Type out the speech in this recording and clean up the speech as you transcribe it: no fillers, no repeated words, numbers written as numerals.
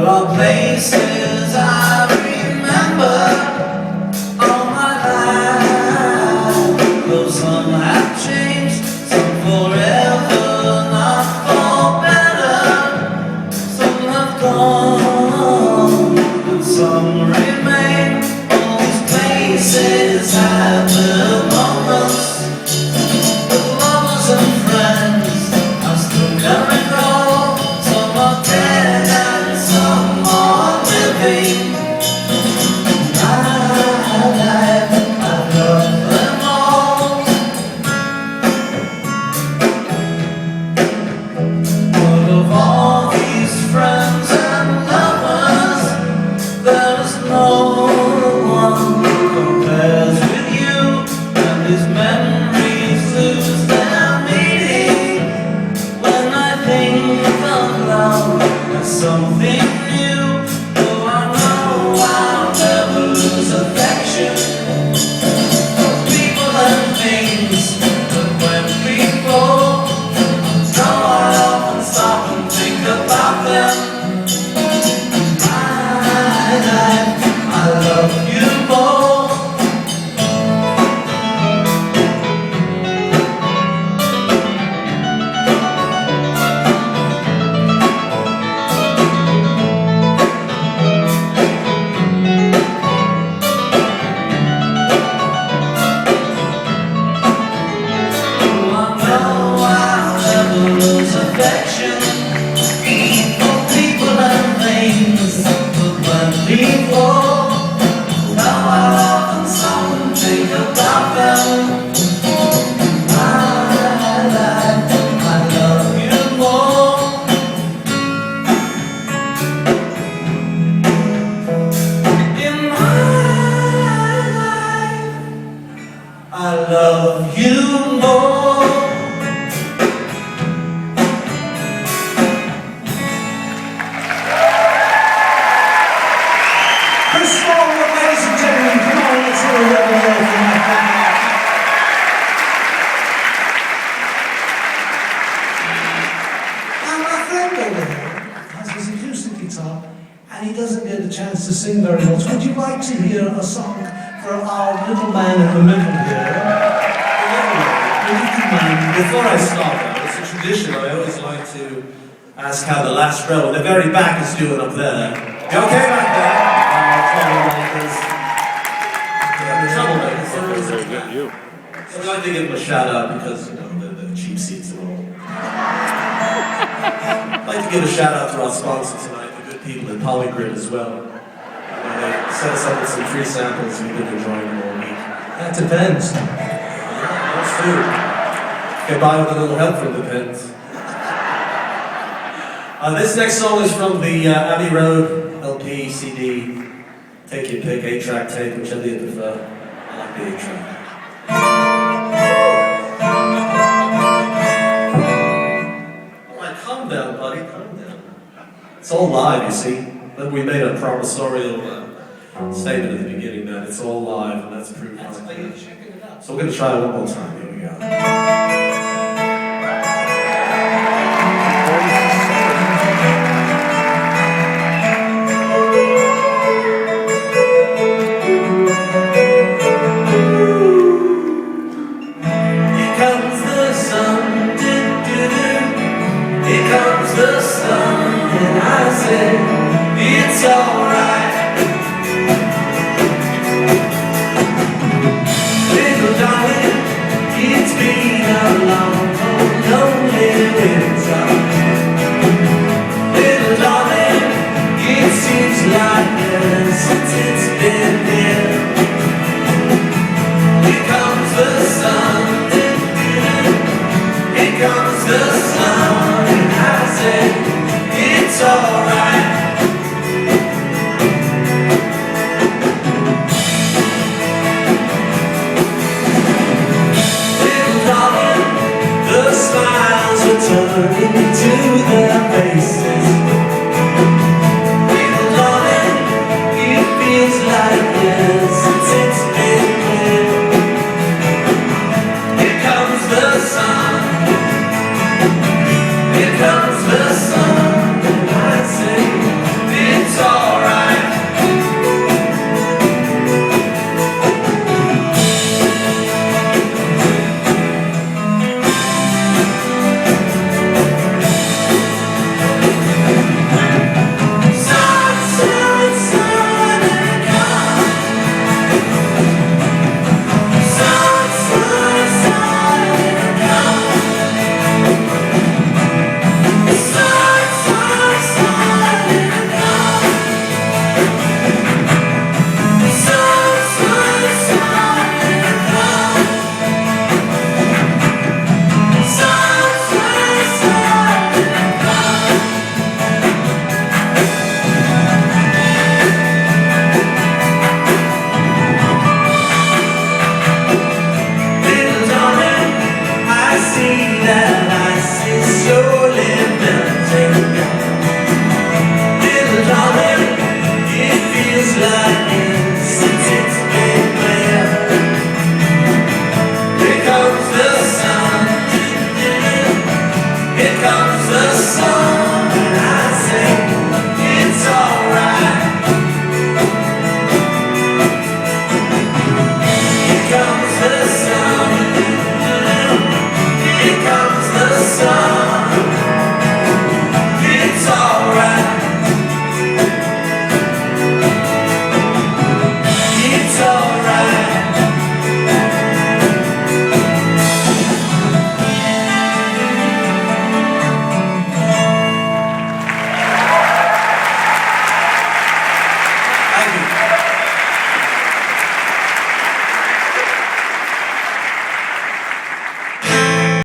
There are places I remember all my life, though some have changed, some forever, not for better. Some have gone, and some remain. All these places have their moments, with lovers and friends I still can recall. Some are dead and some are living. My life, I love them all. But of all these friends and lovers, there's no one who compares with you, and these memories lose their meaning when I think of love as something new. Though I know I'll never lose affection for people and things, but when we fall, now I often stop and think about them. My life, I love you more. Affection for people and things, but when we fall, now I often stop and think about them. My life, I love you more. In my life, I love you more. Ladies and gentlemen, come on, let's hear a rebel yell from my family. And my friend over here has his acoustic guitar, and he doesn't get a chance to sing very much. Would you like to hear a song for our little man in the middle here? The little man. Before I start, though, it's a tradition. I always like to ask how the last row in the very back is doing up there. You okay back there? Troublemakers. So I'd like to give them a shout out because, you know, the cheap seats and all. I'd like to give a shout out to our sponsor tonight, the good people at Polygrid as well. They set us up with some free samples and we've been enjoying them all week. That depends. That's true. Get by with a little help from the pens. This next song is from the Abbey Road LP, CD. Take your pick, 8-track tape, whichever you prefer. I like the 8-track. Alright, calm down, buddy, calm down. It's all live, you see. Remember we made a promisorial statement at the beginning that it's all live, and that's proof. That's why you're checking it out. So we're going to try it one more time. Here we go. It's alright, little darling, it's been a long, lonely winter. Little darling, it seems like years since it's been here. Here comes the sun, here comes the sun, and I say, it's alright. Turning to their faces. Little darling, it feels like years since it's been here. Here comes the sun, here comes the